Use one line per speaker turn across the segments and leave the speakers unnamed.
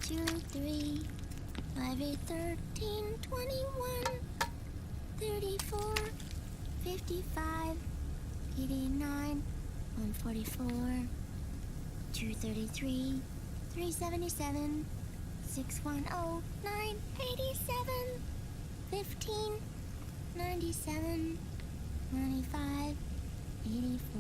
2, 3, 5, 8, 13, 21, 34, 55, 89, 144, 233, 377, 610, 987, 15, 97, 95, 84.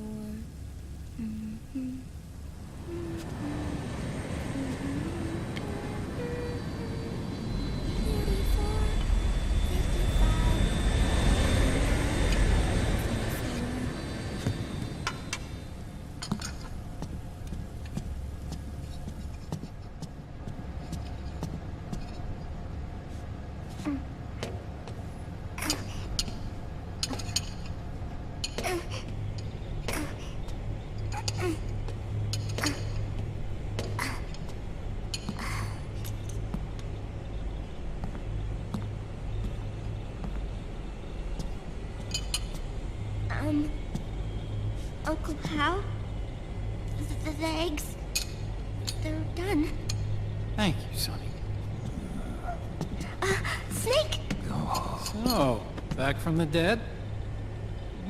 Uncle Hal? The eggs, they're done.
Thank you, Sonny.
Snake!
So, back from the dead?
I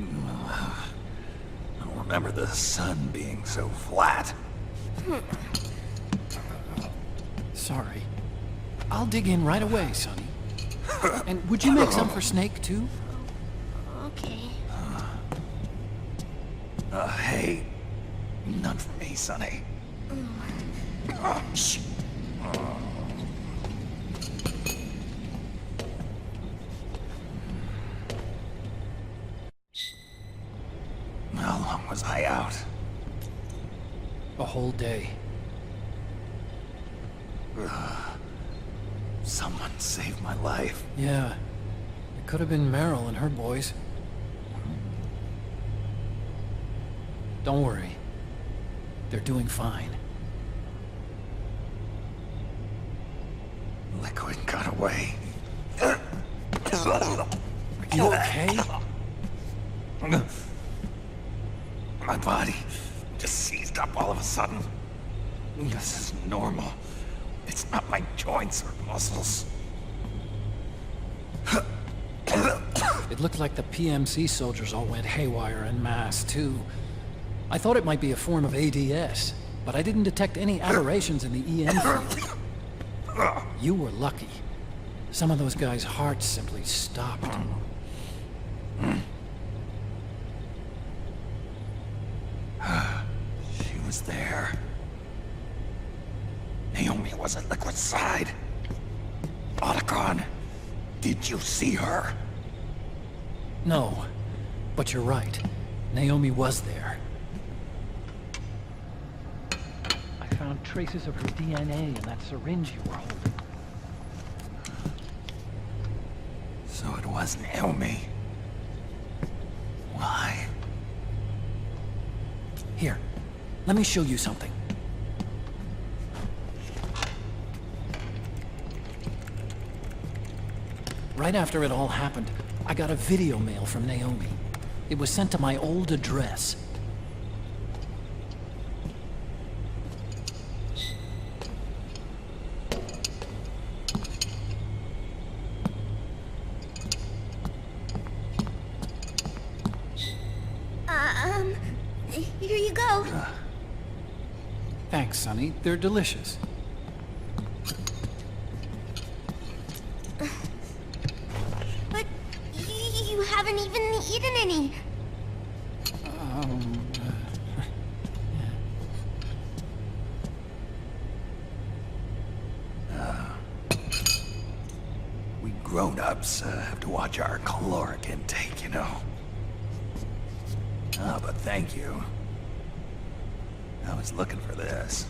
don't remember the sun being so flat.
Sorry. I'll dig in right away, Sonny. And would you make some for Snake, too?
Okay.
Hey, none for me, Sonny. Shh. How long was I out?
A whole day.
Someone saved my life.
Yeah. It could have been Meryl and her boys. Don't worry. They're doing fine.
Liquid got away.
Are you okay?
My body just seized up all of a sudden. This is normal. It's not my joints or muscles.
It looked like the PMC soldiers all went haywire en masse, too. I thought it might be a form of ADS, but I didn't detect any aberrations in the EM field. You were lucky. Some of those guys' hearts simply stopped.
She was there. Naomi was at Liquid's side. Otacon, did you see her?
No, but you're right. Naomi was there. I found traces of her DNA in that syringe you were holding.
So it was Naomi. Why?
Here, let me show you something. Right after it all happened, I got a video mail from Naomi. It was sent to my old address.
Here you go.
Thanks, Sonny. They're delicious.
But you haven't even eaten any.
We grown-ups have to watch our caloric intake, you know. Ah, but thank you. I was looking for this.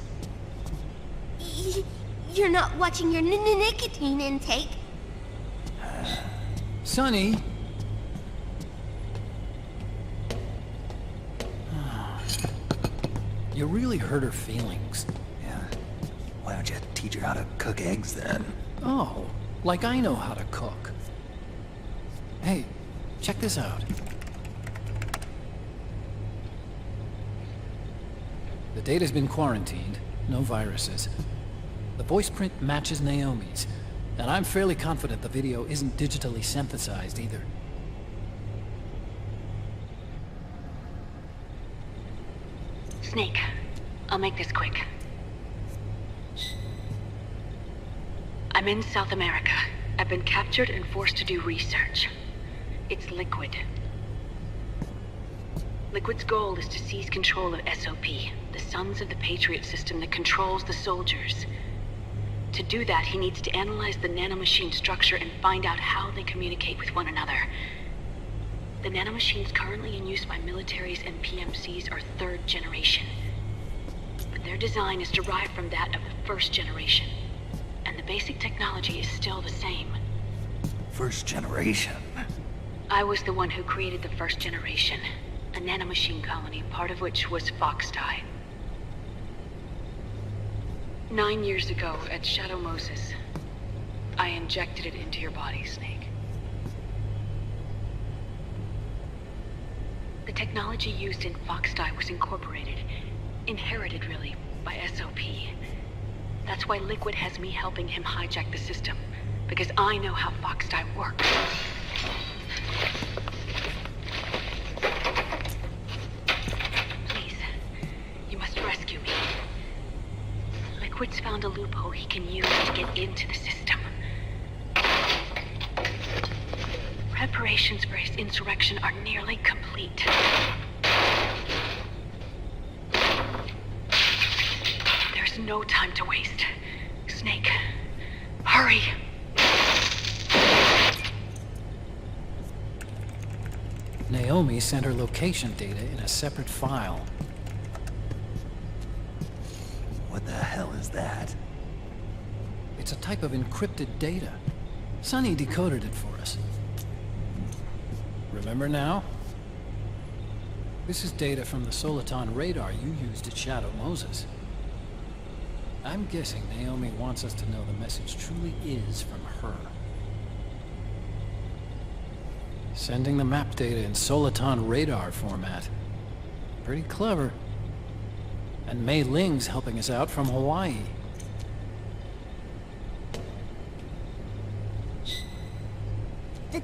You're not watching your nicotine intake.
Sonny! You really hurt her feelings.
Yeah. Why don't you teach her how to cook eggs then?
Oh, like I know how to cook. Hey, check this out. The data's been quarantined, no viruses. The voice print matches Naomi's, and I'm fairly confident the video isn't digitally synthesized either.
Snake, I'll make this quick. I'm in South America. I've been captured and forced to do research. It's Liquid. Liquid's goal is to seize control of SOP, the Sons of the Patriot system that controls the soldiers. To do that, he needs to analyze the nanomachine structure and find out how they communicate with one another. The nanomachines currently in use by militaries and PMCs are third generation. But their design is derived from that of the first generation. And the basic technology is still the same.
First generation?
I was the one who created the first generation. A nanomachine colony, part of which was Foxdie. 9 years ago, at Shadow Moses, I injected it into your body, Snake. The technology used in Foxdie was incorporated, inherited really, by SOP. That's why Liquid has me helping him hijack the system, because I know how Foxdie works. Please, you must rescue me. Liquid's found a loophole he can use to get into the system. Preparations for his insurrection are nearly complete. There's no time to waste. Snake, hurry!
Naomi sent her location data in a separate file.
What the hell is that?
It's a type of encrypted data. Sonny decoded it for us. Remember now? This is data from the Soliton radar you used at Shadow Moses. I'm guessing Naomi wants us to know the message truly is from her. Sending the map data in Soliton radar format. Pretty clever. And Mei Ling's helping us out from Hawaii.
The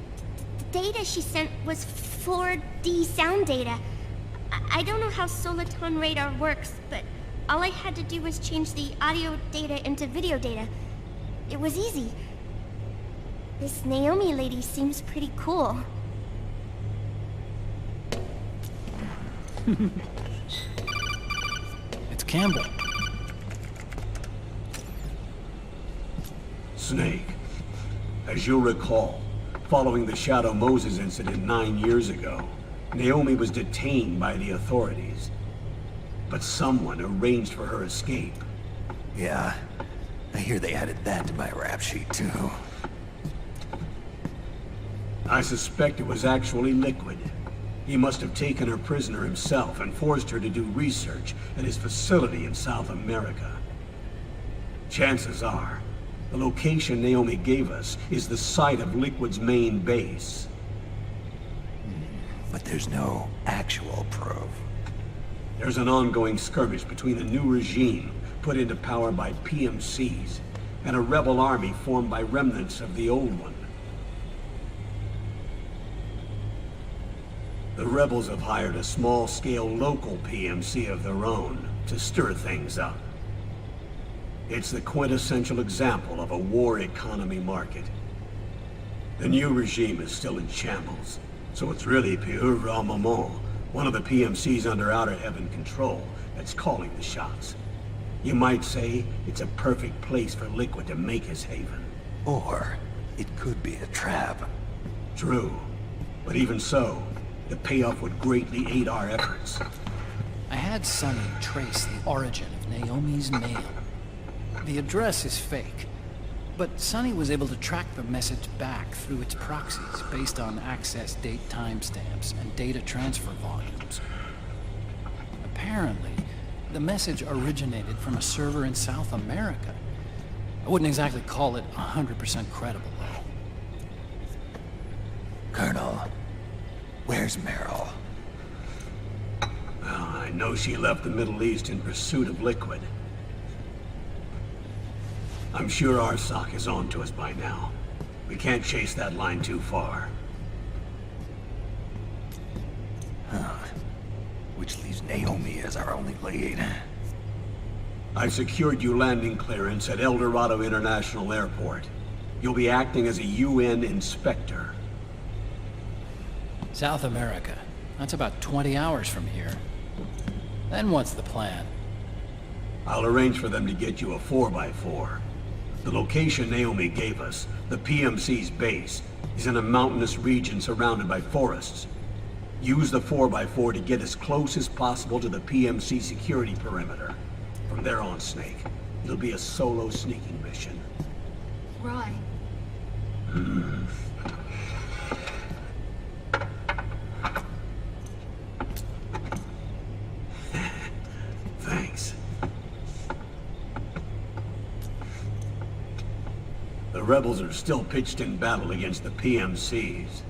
data she sent was 4D sound data. I don't know how Soliton radar works, but all I had to do was change the audio data into video data. It was easy. This Naomi lady seems pretty cool.
It's Campbell.
Snake, as you'll recall, following the Shadow Moses incident 9 years ago, Naomi was detained by the authorities. But someone arranged for her escape.
Yeah, I hear they added that to my rap sheet too.
I suspect it was actually Liquid. He must have taken her prisoner himself and forced her to do research at his facility in South America. Chances are, the location Naomi gave us is the site of Liquid's main base.
But there's no actual proof.
There's an ongoing skirmish between a new regime put into power by PMCs and a rebel army formed by remnants of the old one. The rebels have hired a small-scale local PMC of their own to stir things up. It's the quintessential example of a war economy market. The new regime is still in shambles, so it's really Pure Moment, one of the PMCs under Outer Heaven control, that's calling the shots. You might say it's a perfect place for Liquid to make his haven.
Or it could be a trap.
True, but even so, the payoff would greatly aid our efforts.
I had Sonny trace the origin of Naomi's mail. The address is fake, but Sonny was able to track the message back through its proxies based on access date timestamps and data transfer volumes. Apparently, the message originated from a server in South America. I wouldn't exactly call it 100% credible, though.
Colonel, where's Meryl?
Well, I know she left the Middle East in pursuit of Liquid. I'm sure Arsak is on to us by now. We can't chase that line too far.
Which leaves Naomi as our only lead.
I've secured you landing clearance at El Dorado International Airport. You'll be acting as a UN inspector.
South America. That's about 20 hours from here. Then what's the plan?
I'll arrange for them to get you a 4x4. The location Naomi gave us, the PMC's base, is in a mountainous region surrounded by forests. Use the 4x4 to get as close as possible to the PMC security perimeter. From there on, Snake, it'll be a solo sneaking mission.
Right.
Thanks. The rebels are still pitched in battle against the PMCs.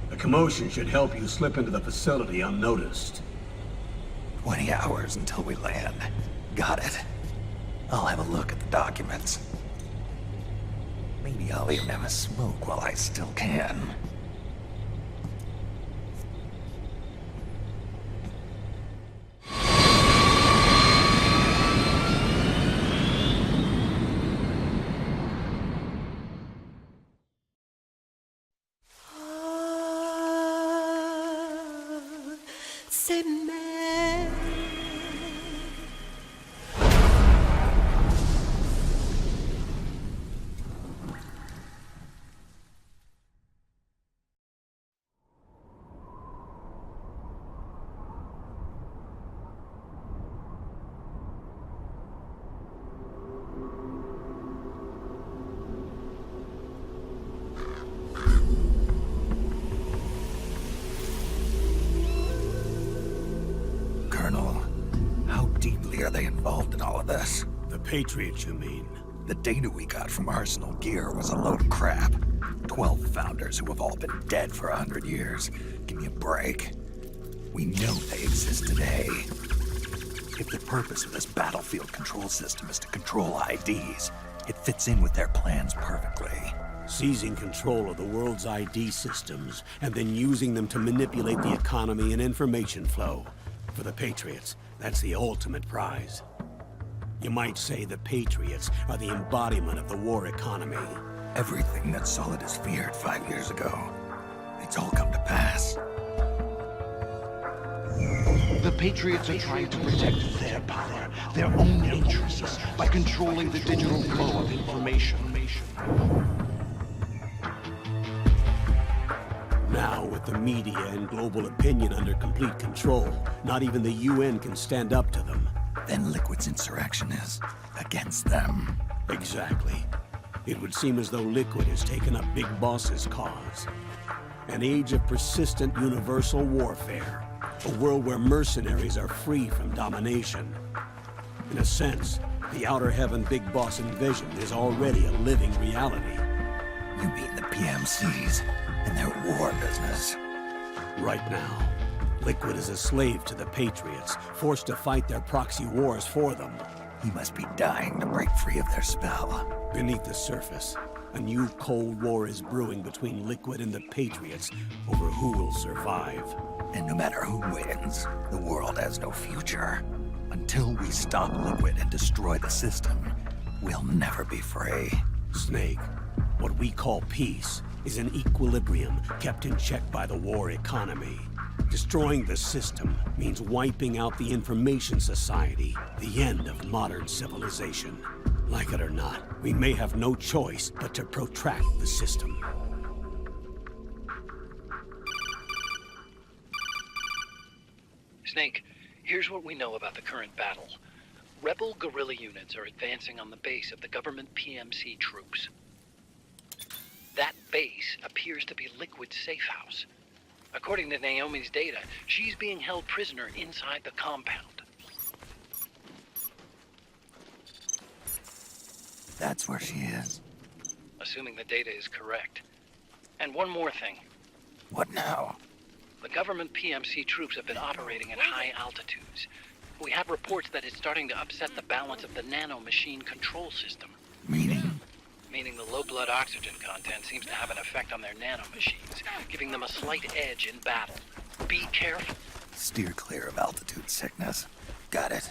The commotion should help you slip into the facility unnoticed.
20 hours until we land. Got it. I'll have a look at the documents. Maybe I'll even have a smoke while I still can. Colonel, how deeply are they involved in all of this?
The Patriots, you mean?
The data we got from Arsenal Gear was a load of crap. 12 founders who have all been dead for 100 years. Give me a break. We know they exist today. If the purpose of this battlefield control system is to control IDs, it fits in with their plans perfectly.
Seizing control of the world's ID systems, and then using them to manipulate the economy and information flow. For the Patriots, that's the ultimate prize. You might say the Patriots are the embodiment of the war economy.
Everything that Solid has feared 5 years ago, it's all come to pass.
The Patriots are trying to protect their power, their own interests, by controlling the digital flow of information.
Now, with the media and global opinion under complete control, not even the UN can stand up to them.
Then Liquid's insurrection is against them.
Exactly. It would seem as though Liquid has taken up Big Boss's cause. An age of persistent universal warfare. A world where mercenaries are free from domination. In a sense, the Outer Heaven Big Boss envisioned is already a living reality.
You mean the PMCs and their war business?
Right now, Liquid is a slave to the Patriots, forced to fight their proxy wars for them.
He must be dying to break free of their spell.
Beneath the surface, a new Cold War is brewing between Liquid and the Patriots over who will survive.
And no matter who wins, the world has no future. Until we stop Liquid and destroy the system, we'll never be free.
Snake, what we call peace is an equilibrium kept in check by the war economy. Destroying the system means wiping out the information society, the end of modern civilization. Like it or not, we may have no choice but to protract the system.
Snake, here's what we know about the current battle. Rebel guerrilla units are advancing on the base of the government PMC troops. That base appears to be Liquid's safe house. According to Naomi's data, she's being held prisoner inside the compound.
That's where she is.
Assuming the data is correct. And one more thing.
What now?
The government PMC troops have been operating at high altitudes. We have reports that it's starting to upset the balance of the nano-machine control system.
Meaning?
Meaning the low blood oxygen content seems to have an effect on their nano-machines, giving them a slight edge in battle. Be careful.
Steer clear of altitude sickness. Got it.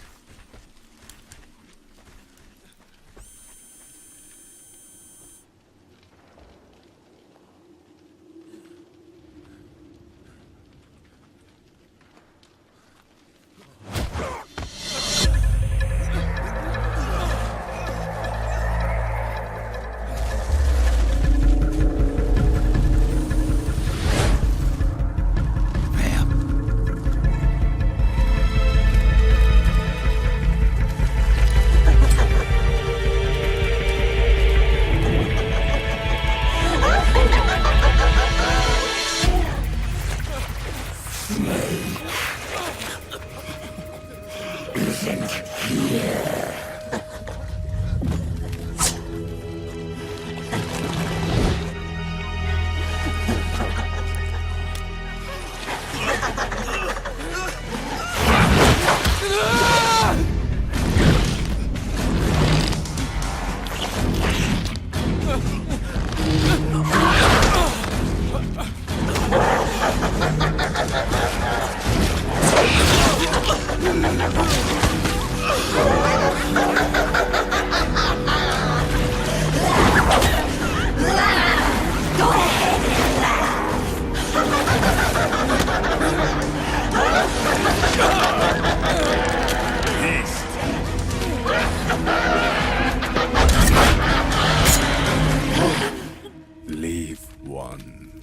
Leave one.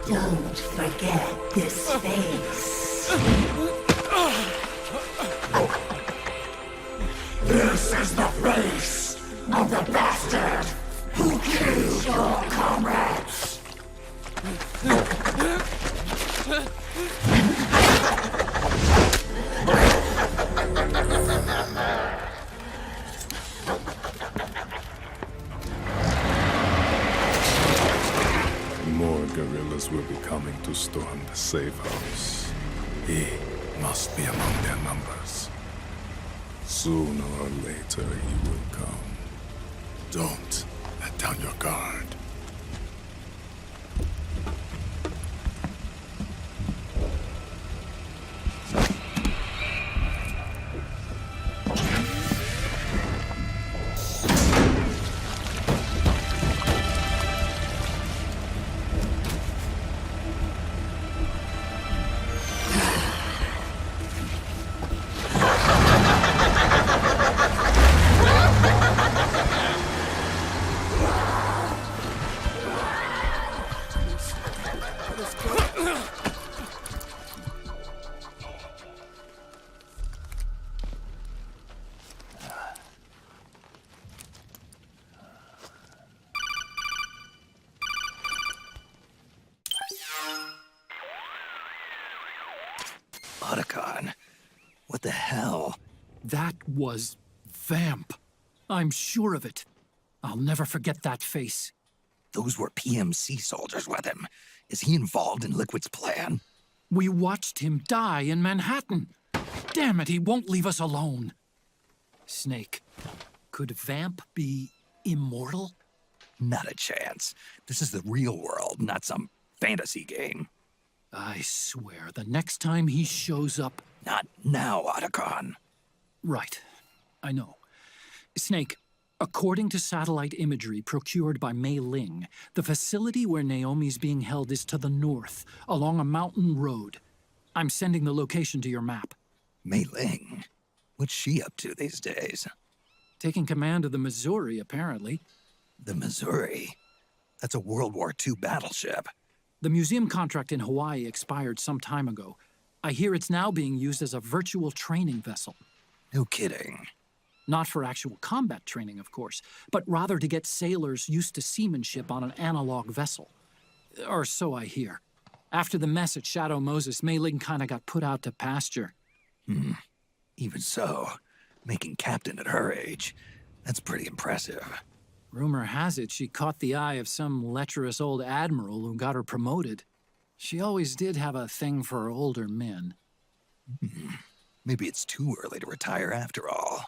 Don't forget this face. This is the face of the bastard who killed your comrades.
More guerrillas will be coming to storm the safe house.
He must be among their numbers.
Sooner or later he will come.
Don't let down your guard. Otacon, what the hell?
That was Vamp. I'm sure of it. I'll never forget that face.
Those were PMC soldiers with him. Is he involved in Liquid's plan?
We watched him die in Manhattan. Damn it, he won't leave us alone. Snake, could Vamp be immortal?
Not a chance. This is the real world, not some fantasy game.
I swear, the next time he shows up...
Not now, Otacon.
Right. I know. Snake, according to satellite imagery procured by Mei Ling, the facility where Naomi's being held is to the north, along a mountain road. I'm sending the location to your map.
Mei Ling? What's she up to these days?
Taking command of the Missouri, apparently.
The Missouri? That's a World War II battleship.
The museum contract in Hawaii expired some time ago. I hear it's now being used as a virtual training vessel.
No kidding.
Not for actual combat training, of course, but rather to get sailors used to seamanship on an analog vessel. Or so I hear. After the mess at Shadow Moses, Mei Ling kinda got put out to pasture.
Even so, making captain at her age, that's pretty impressive.
Rumor has it she caught the eye of some lecherous old admiral who got her promoted. She always did have a thing for older men.
Maybe it's too early to retire after all.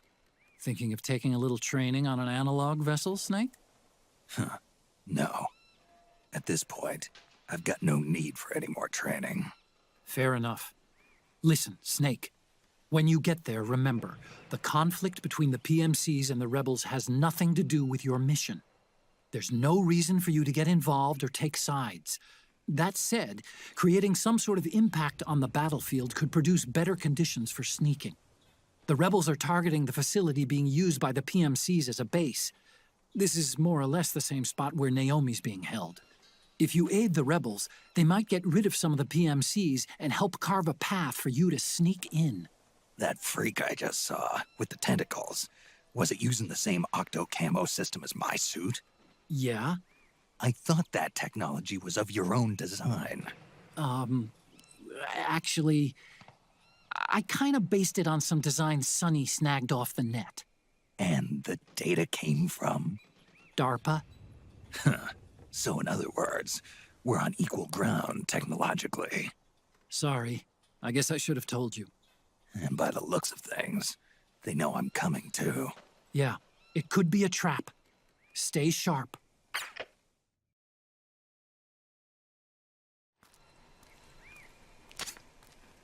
Thinking of taking a little training on an analog vessel, Snake?
No. At this point, I've got no need for any more training.
Fair enough. Listen, Snake. When you get there, remember, the conflict between the PMCs and the rebels has nothing to do with your mission. There's no reason for you to get involved or take sides. That said, creating some sort of impact on the battlefield could produce better conditions for sneaking. The rebels are targeting the facility being used by the PMCs as a base. This is more or less the same spot where Naomi's being held. If you aid the rebels, they might get rid of some of the PMCs and help carve a path for you to sneak in.
That freak I just saw, with the tentacles, was it using the same octo-camo system as my suit?
Yeah?
I thought that technology was of your own design.
Actually, I kind of based it on some designs Sonny snagged off the net.
And the data came from?
DARPA?
So in other words, we're on equal ground technologically.
Sorry. I guess I should have told you.
And by the looks of things, they know I'm coming too.
Yeah, it could be a trap. Stay sharp.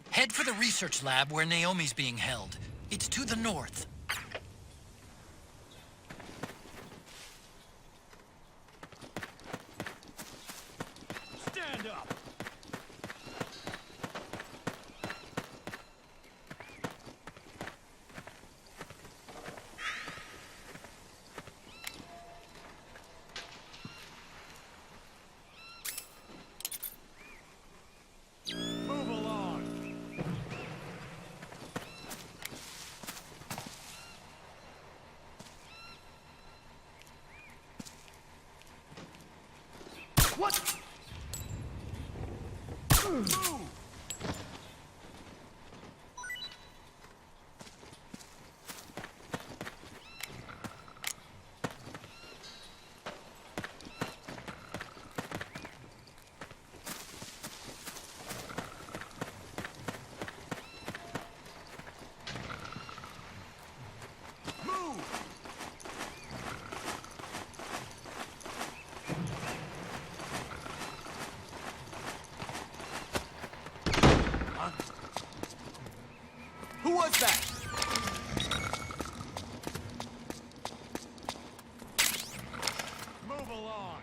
Head for the research lab where Naomi's being held. It's to the north.
Stand up! Move along! What? Move! Who was that? Move along.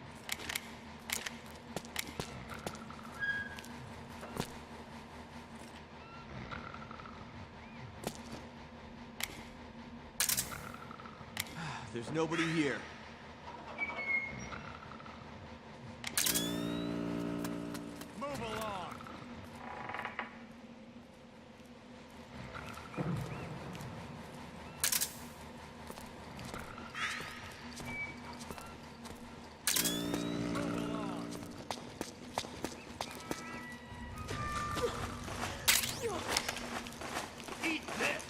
There's nobody here. Move along. Eat this!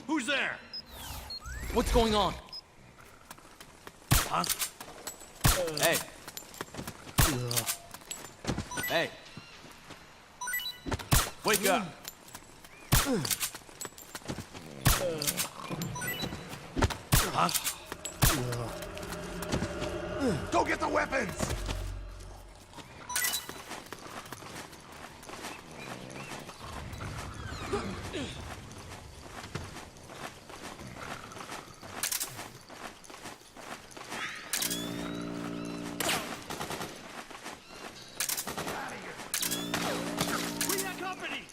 Who's there?
What's going on?
Huh? Hey. Hey. Wake up. Huh? Go get the weapons! We got company!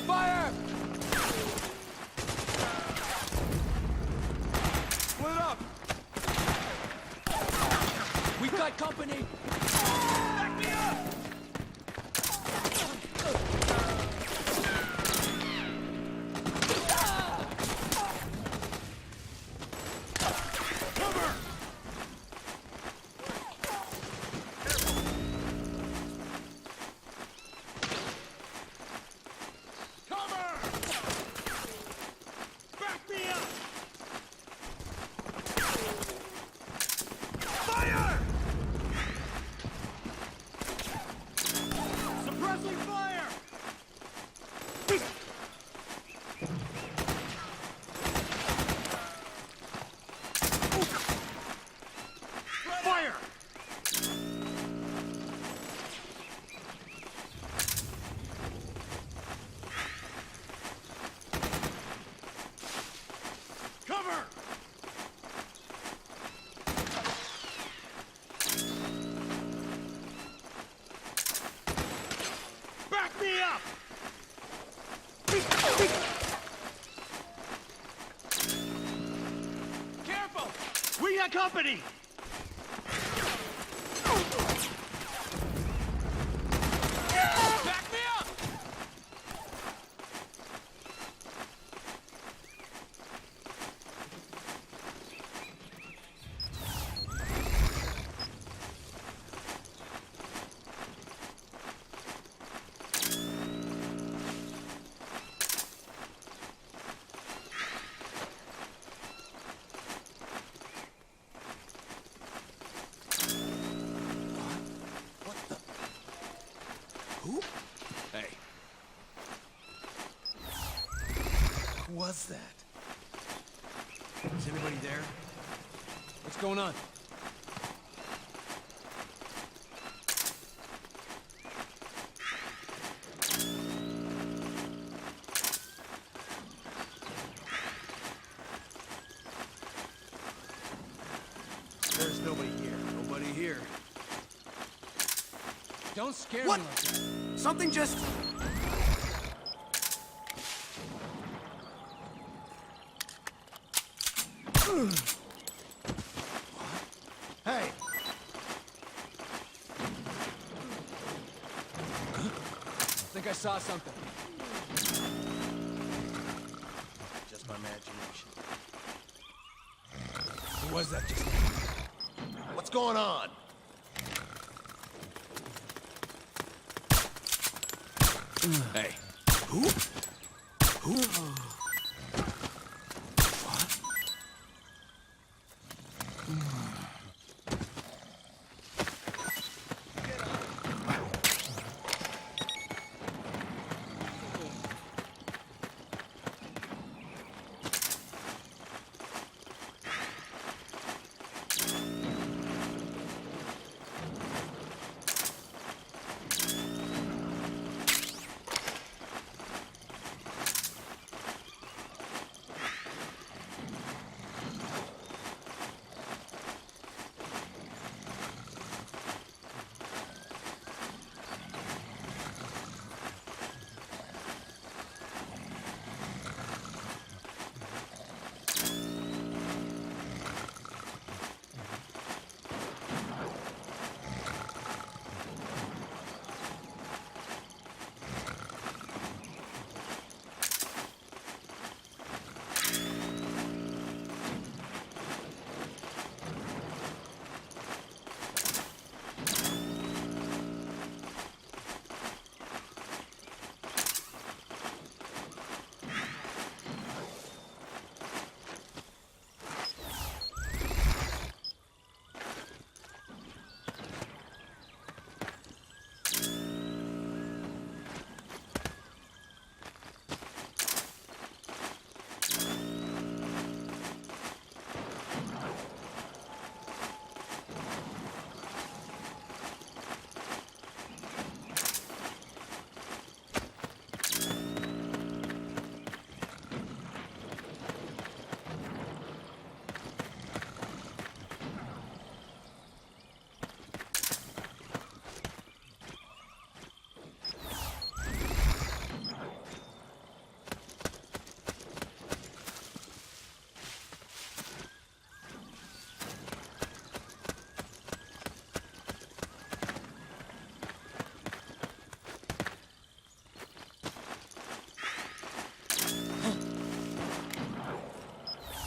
Fire! Split up!
We got company!
Back me up! company!
Back me up! Hey. Who was that? Is anybody there? What's going on? There's nobody here. Nobody here. Don't scare me like that. Something just... Hey! I think I saw something. Just my imagination. Who was that just now? What's going on? Hey. Who? Who? What?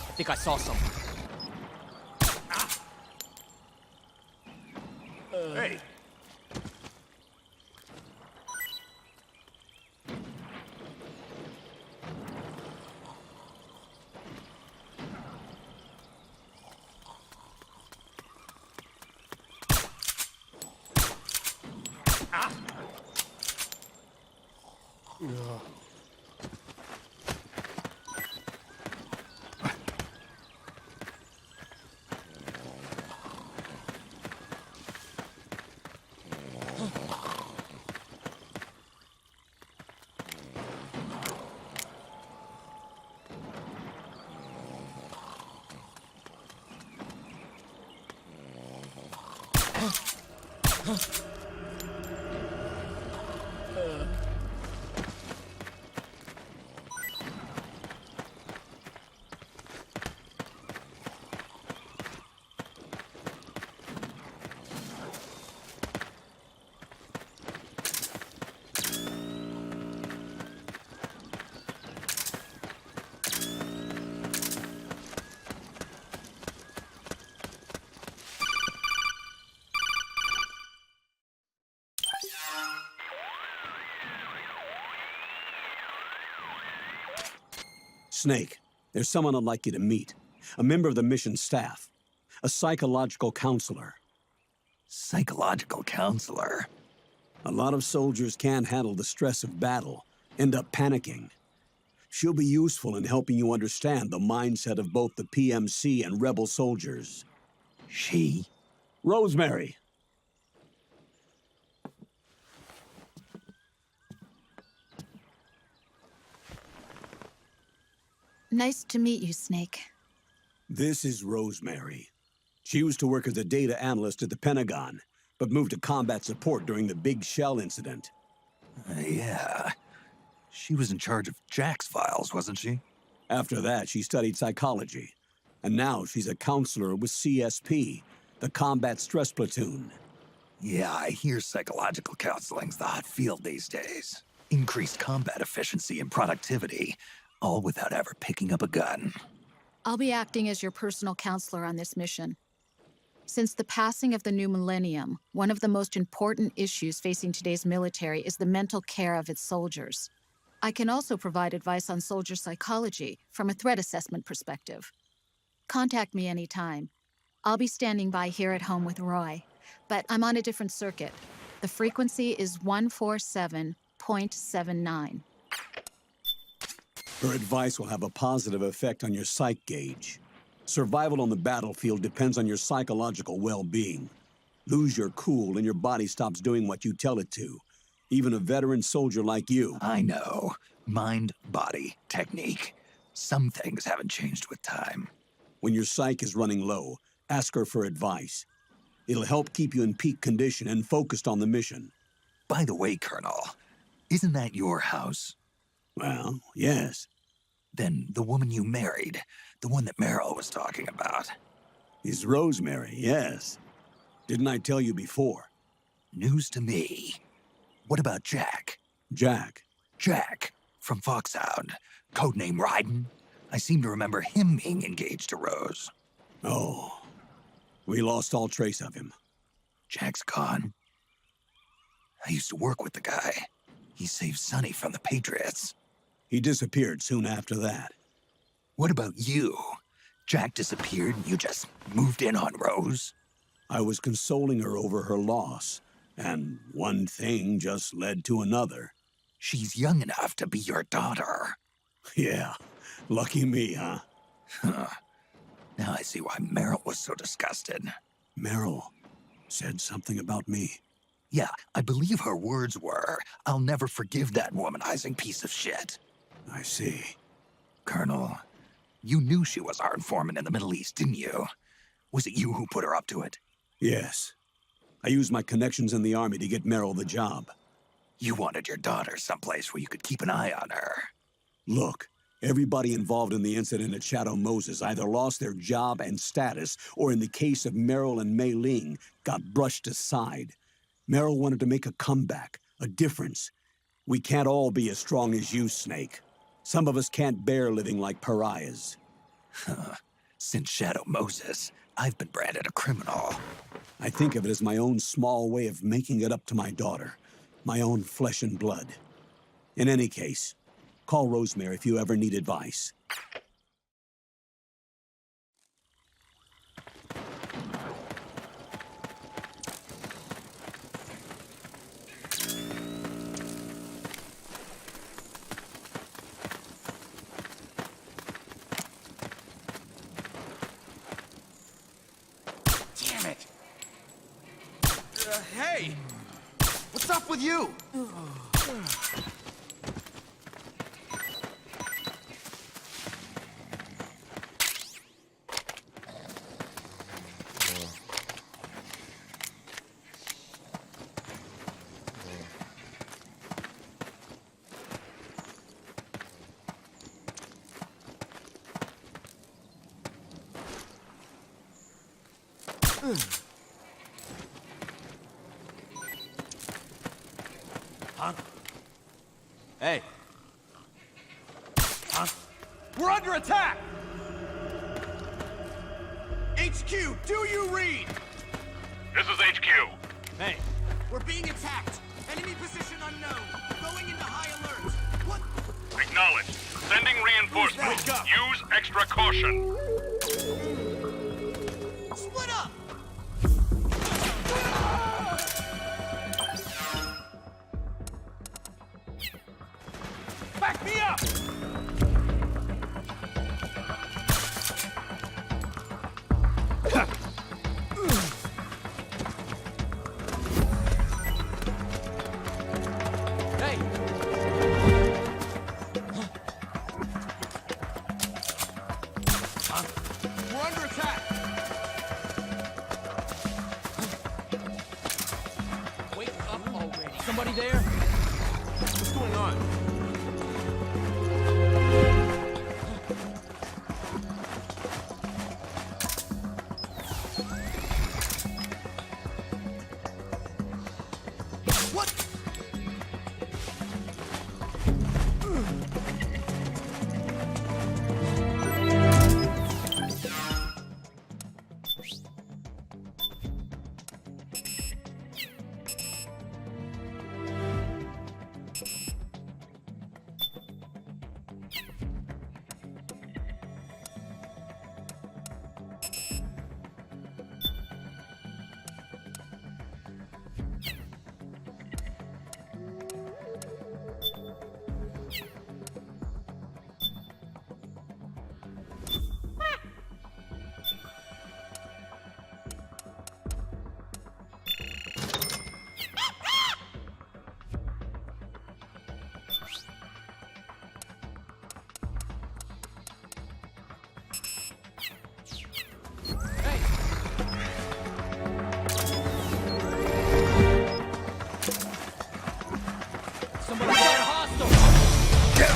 I think I saw something.
Hey!
Snake, there's someone I'd like you to meet. A member of the mission staff. A psychological counselor.
Psychological counselor?
A lot of soldiers can't handle the stress of battle, end up panicking. She'll be useful in helping you understand the mindset of both the PMC and rebel soldiers.
She?
Rosemary.
Nice to meet you, Snake.
This is Rosemary. She used to work as a data analyst at the Pentagon, but moved to combat support during the Big Shell incident.
Yeah. She was in charge of Jack's files, wasn't she?
After that, she studied psychology. And now she's a counselor with CSP, the Combat Stress Platoon.
Yeah, I hear psychological counseling's the hot field these days. Increased combat efficiency and productivity, all without ever picking up a gun.
I'll be acting as your personal counselor on this mission. Since the passing of the new millennium, one of the most important issues facing today's military is the mental care of its soldiers. I can also provide advice on soldier psychology from a threat assessment perspective. Contact me anytime. I'll be standing by here at home with Roy, but I'm on a different circuit. The frequency is 147.79.
Her advice will have a positive effect on your psych gauge. Survival on the battlefield depends on your psychological well-being. Lose your cool and your body stops doing what you tell it to. Even a veteran soldier like you.
I know. Mind, body, technique. Some things haven't changed with time.
When your psyche is running low, ask her for advice. It'll help keep you in peak condition and focused on the mission.
By the way, Colonel, isn't that your house?
Well, yes.
Then the woman you married, the one that Meryl was talking about.
Is Rosemary, yes. Didn't I tell you before?
News to me. What about Jack?
Jack?
Jack, from Foxhound. Codename Ryden. I seem to remember him being engaged to Rose.
Oh. We lost all trace of him.
Jack's gone. I used to work with the guy. He saved Sonny from the Patriots.
He disappeared soon after that.
What about you? Jack disappeared and you just moved in on Rose?
I was consoling her over her loss, and one thing just led to another.
She's young enough to be your daughter.
Yeah, lucky me, huh?
Huh. Now I see why Meryl was so disgusted.
Meryl said something about me.
Yeah, I believe her words were, "I'll never forgive that womanizing piece of shit."
I see.
Colonel, you knew she was our informant in the Middle East, didn't you? Was it you who put her up to it?
Yes. I used my connections in the Army to get Meryl the job.
You wanted your daughter someplace where you could keep an eye on her.
Look, everybody involved in the incident at Shadow Moses either lost their job and status, or in the case of Meryl and Mei Ling, got brushed aside. Meryl wanted to make a comeback, a difference. We can't all be as strong as you, Snake. Some of us can't bear living like pariahs.
Since Shadow Moses, I've been branded a criminal.
I think of it as my own small way of making it up to my daughter. My own flesh and blood. In any case, call Rosemary if you ever need advice.
Damn it! Hey! What's up with you? Huh? Hey. Huh? We're under attack! HQ, do you read?
This is HQ.
Hey. We're being attacked. Enemy position unknown. Going into high alert. What?
Acknowledged. Sending reinforcements. reinforcements. Use extra caution.
Split up!
Back me up!
Hey!
We're under attack!
Wake up already. Somebody there?
What's going on? What?
Somebody got a hostile!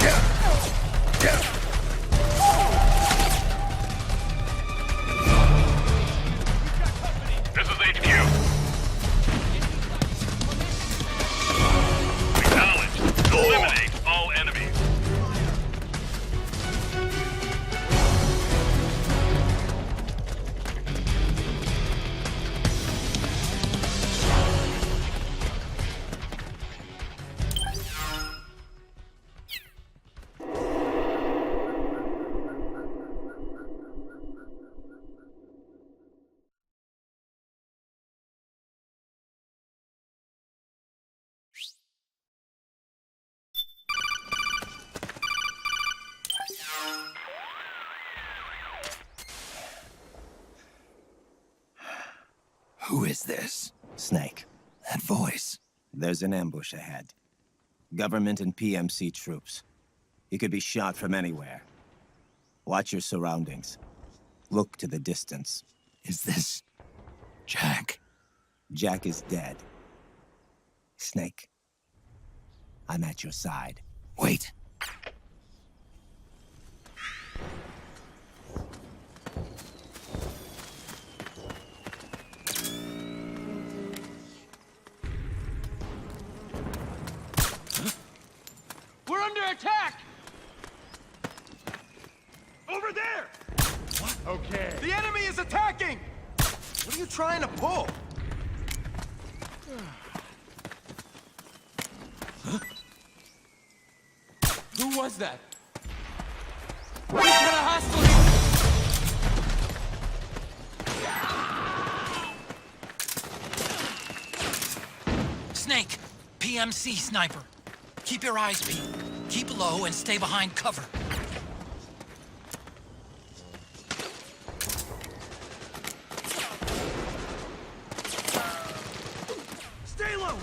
This is HQ. Acknowledge. Eliminate all enemies.
Who is this?
Snake,
That voice.
there's an ambush ahead. Government and PMC troops. You could be shot from anywhere. Watch your surroundings. Look to the distance.
Is this Jack?
Jack is dead. Snake, I'm at your side.
Wait.
We're under attack! Over there! What? Okay. The enemy is attacking! What are you trying to pull?
Who was that? We've got a hostile here!
Snake, PMC sniper. Keep your eyes peeled. Keep low and stay behind cover.
Stay low!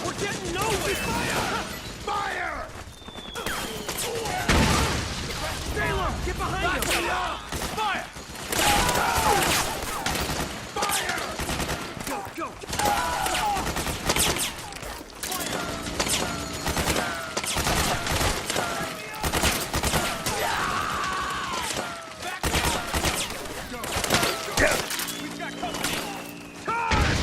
We're getting nowhere! Fire! Taylor, get behind him! Fire! Fire! Go! We've got company! Charge!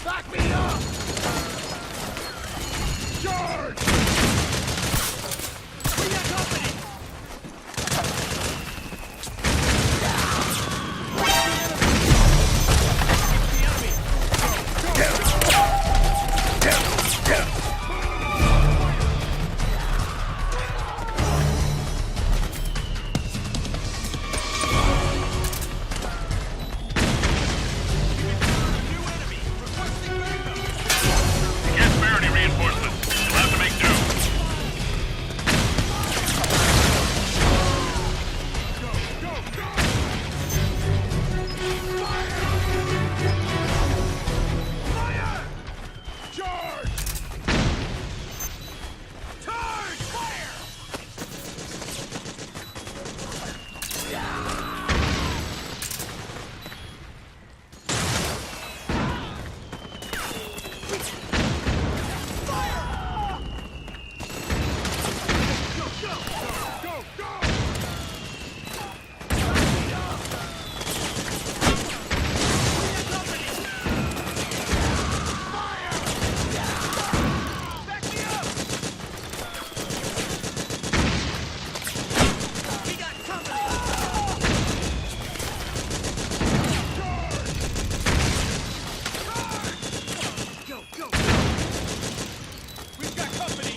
Back me up! Charge! We got company!
Against Barony reinforcements. You'll have to make do.
Fire! Charge! Charge! Fire! Go! Back me up! We got company! Go! We've got company!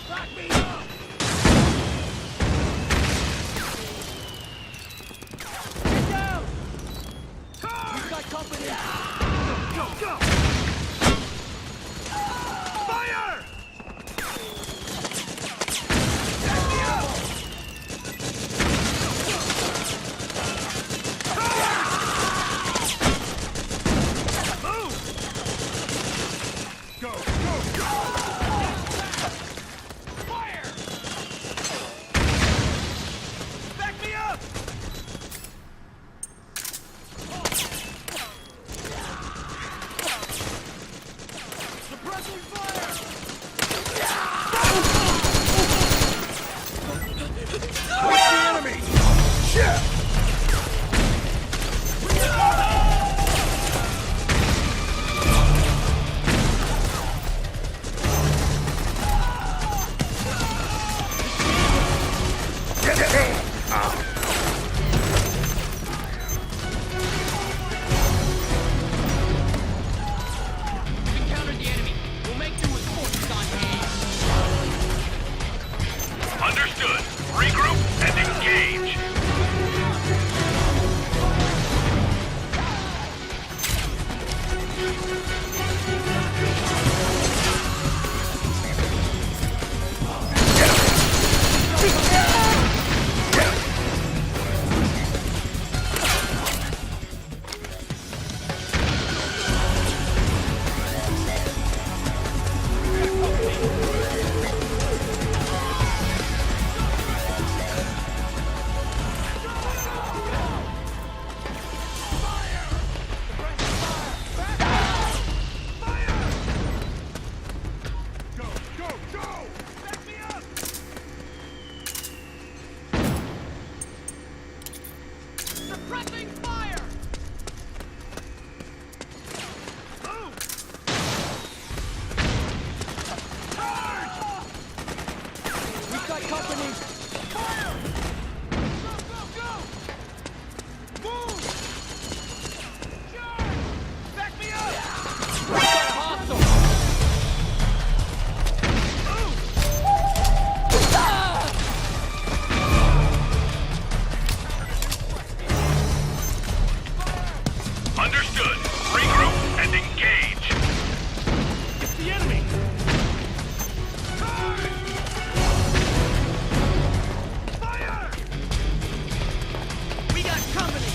Back me up! Get down! We've got company! Go! Fire! Back me up! Move! Go! Fire! Back me up! Suppressing fire! Where's the enemy? Shit!
Understood. Regroup and engage.
company! Fire! Go, go, go! Move! Charge! Back me up! We got a hostile!
Understood. Regroup and engage.
It's the enemy! Fire! We got company!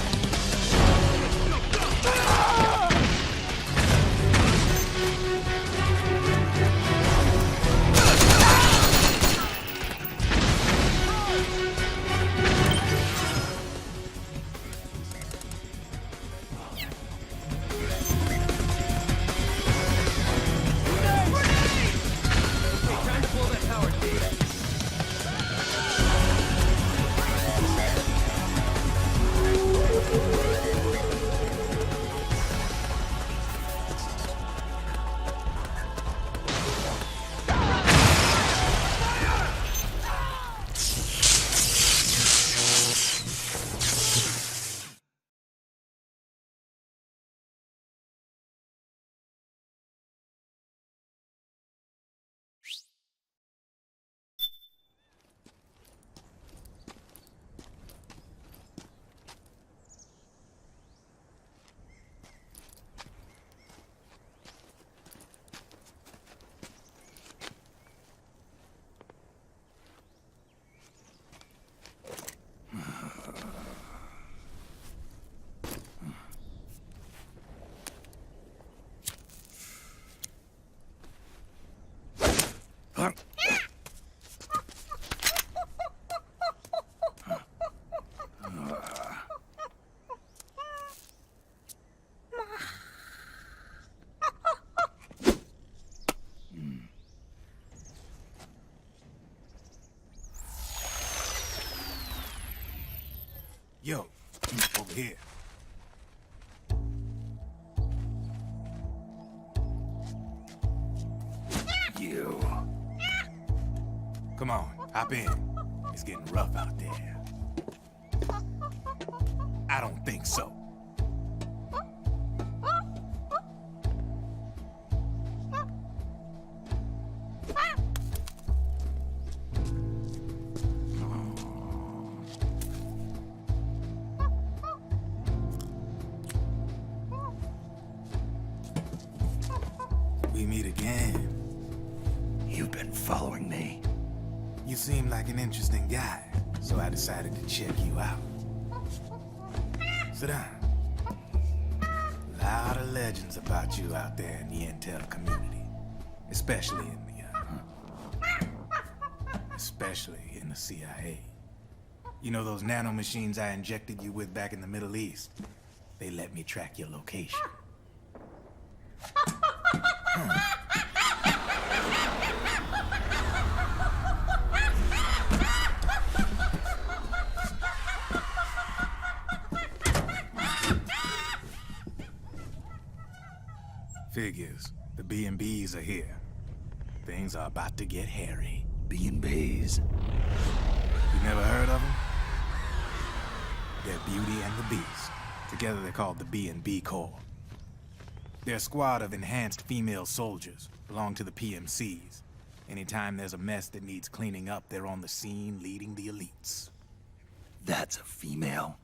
Time to blow that tower, Steve.
Yo, over here.
You.
Come on, hop in. It's getting rough out there. I don't think so. We meet again.
You've been following me.
You seem like an interesting guy, so I decided to check you out. Sit down. A lot of legends about you out there in the intel community, especially in the CIA. You know those nanomachines I injected you with back in the Middle East? They let me track your location. Figures. The B&Bs are here. Things are about to get hairy.
B&Bs.
You never heard of them? They're Beauty and the Beast. Together they're called the B&B Corps. They're a squad of enhanced female soldiers, belong to the PMCs. Anytime there's a mess that needs cleaning up, they're on the scene leading the elites.
That's a female?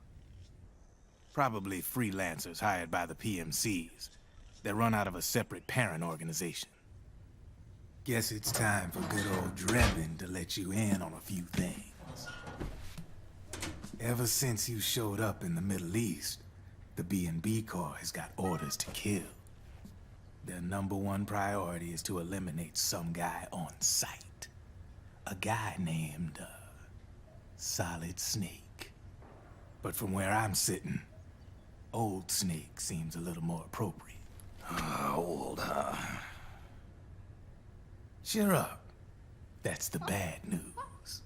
Probably freelancers hired by the PMCs. They're run out of a separate parent organization. Guess it's time for good old Drebin to let you in on a few things. Ever since you showed up in the Middle East, the B&B Corps has got orders to kill. Their #1 priority is to eliminate some guy on sight. A guy named, Solid Snake. But from where I'm sitting, Old Snake seems a little more appropriate.
Old, huh?
Cheer up. That's the bad news.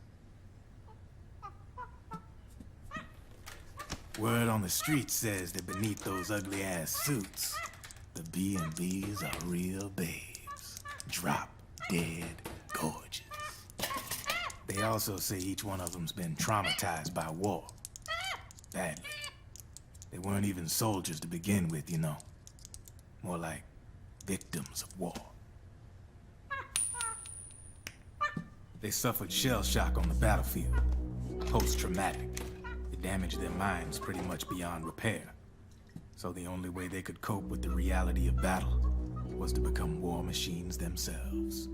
Word on the street says that beneath those ugly-ass suits, the B&Bs are real babes. Drop dead gorgeous. They also say each one of them's been traumatized by war. Badly. They weren't even soldiers to begin with, you know. More like victims of war. They suffered shell shock on the battlefield. Post-traumatic. It damaged their minds pretty much beyond repair. So the only way they could cope with the reality of battle was to become war machines themselves.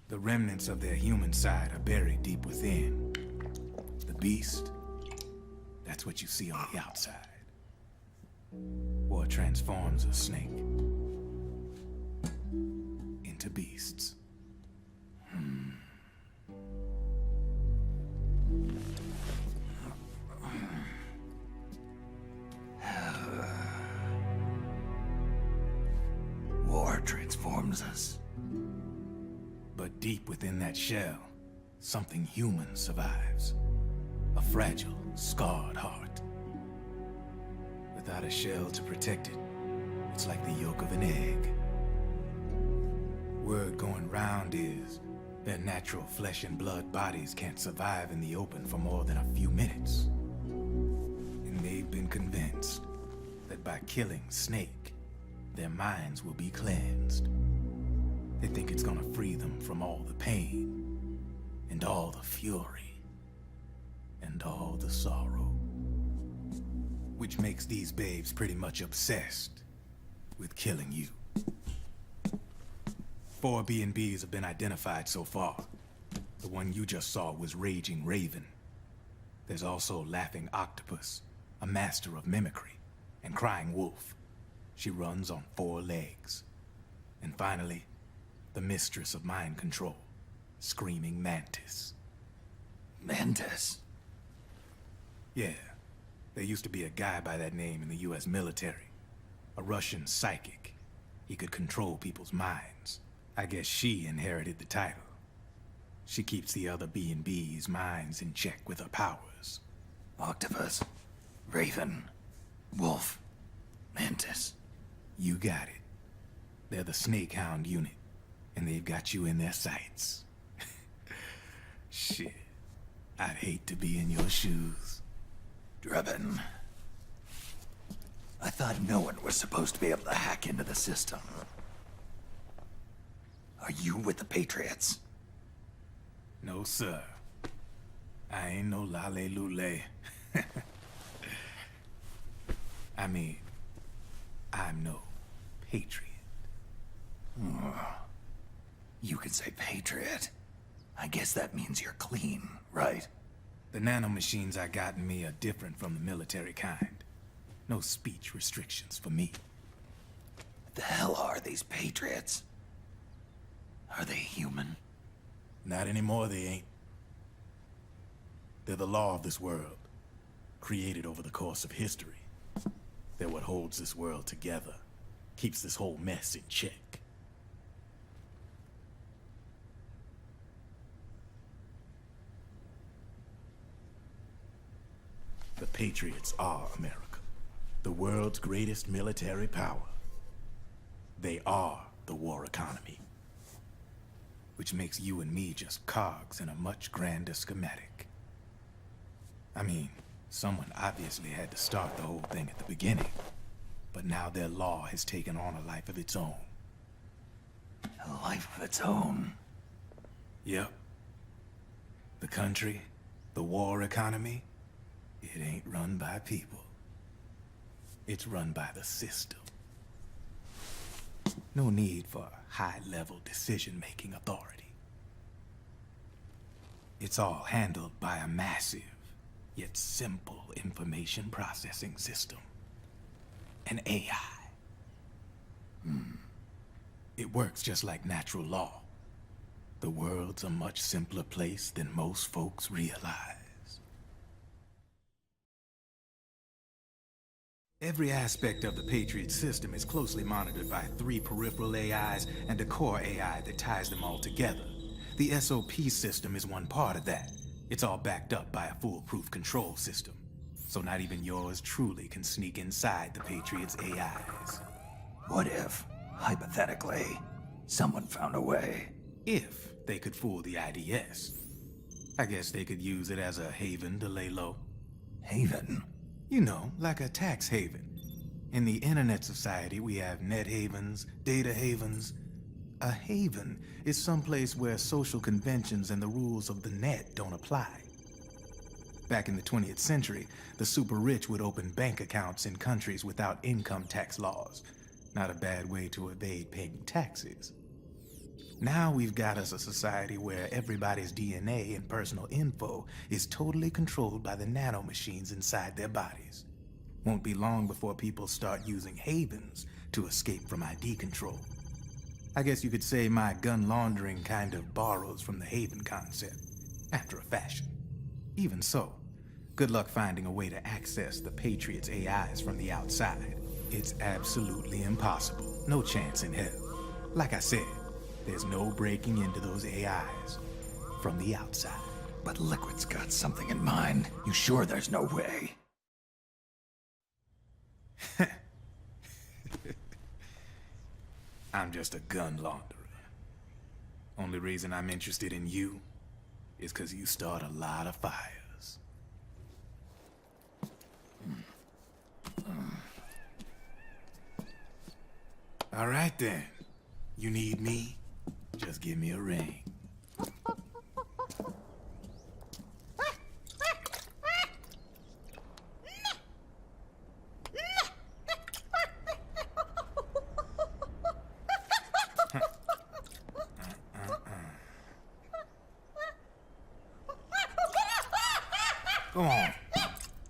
The remnants of their human side are buried deep within. The beast, that's what you see on the outside. War transforms a snake into beasts.
War transforms us.
But deep within that shell, something human survives. A fragile, scarred heart. Without a shell to protect it, it's like the yolk of an egg. Word going round is their natural flesh and blood bodies can't survive in the open for more than a few minutes. And they've been convinced that by killing Snake, their minds will be cleansed. They think it's gonna free them from all the pain, and all the fury, and all the sorrow. Which makes these babes pretty much obsessed with killing you. 4 B&Bs have been identified so far. The one you just saw was Raging Raven. There's also Laughing Octopus, a master of mimicry, and Crying Wolf. She runs on 4 legs. And finally, the mistress of mind control, Screaming Mantis.
Mantis?
Yeah. There used to be a guy by that name in the US military. A Russian psychic. He could control people's minds. I guess she inherited the title. She keeps the other B&B's minds in check with her powers.
Octopus, Raven, Wolf, Mantis.
You got it. They're the Snake Hound unit, and they've got you in their sights. Shit. I'd hate to be in your shoes.
Drebin. I thought no one was supposed to be able to hack into the system. Are you with the Patriots?
No, sir. I ain't no lale-lule. I mean, I'm no patriot.
You can say patriot. I guess that means you're clean, right?
The nanomachines I got in me are different from the military kind. No speech restrictions for me.
What the hell are these Patriots? Are they human?
Not anymore, they ain't. They're the law of this world, created over the course of history. They're what holds this world together, keeps this whole mess in check. The Patriots are America, the world's greatest military power. They are the war economy, which makes you and me just cogs in a much grander schematic. I mean, someone obviously had to start the whole thing at the beginning, but now their law has taken on a life of its own.
A life of its own?
Yep. The country, the war economy, it ain't run by people. It's run by the system. No need for high-level decision-making authority. It's all handled by a massive, yet simple information processing system. An AI. It works just like natural law. The world's a much simpler place than most folks realize. Every aspect of the Patriot system is closely monitored by 3 peripheral AIs and a core AI that ties them all together. The SOP system is one part of that. It's all backed up by a foolproof control system. So not even yours truly can sneak inside the Patriots' AIs.
What if, hypothetically, someone found a way?
If they could fool the IDS. I guess they could use it as a haven to lay low.
Haven?
You know, like a tax haven. In the internet society, we have net havens, data havens. A haven is someplace where social conventions and the rules of the net don't apply. Back in the 20th century, the super rich would open bank accounts in countries without income tax laws. Not a bad way to evade paying taxes. Now we've got us a society where everybody's DNA and personal info is totally controlled by the nanomachines inside their bodies. Won't be long before people start using havens to escape from ID control. I guess you could say my gun laundering kind of borrows from the haven concept, after a fashion. Even so, good luck finding a way to access the Patriots' AIs from the outside. It's absolutely impossible. No chance in hell. Like I said, there's no breaking into those AIs from the outside.
But Liquid's got something in mind. You sure there's no way?
I'm just a gun launderer. Only reason I'm interested in you is because you start a lot of fires. All right then. You need me? Just give me a ring. Go on.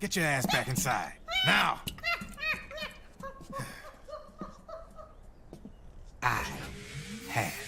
Get your ass back inside. Now! I have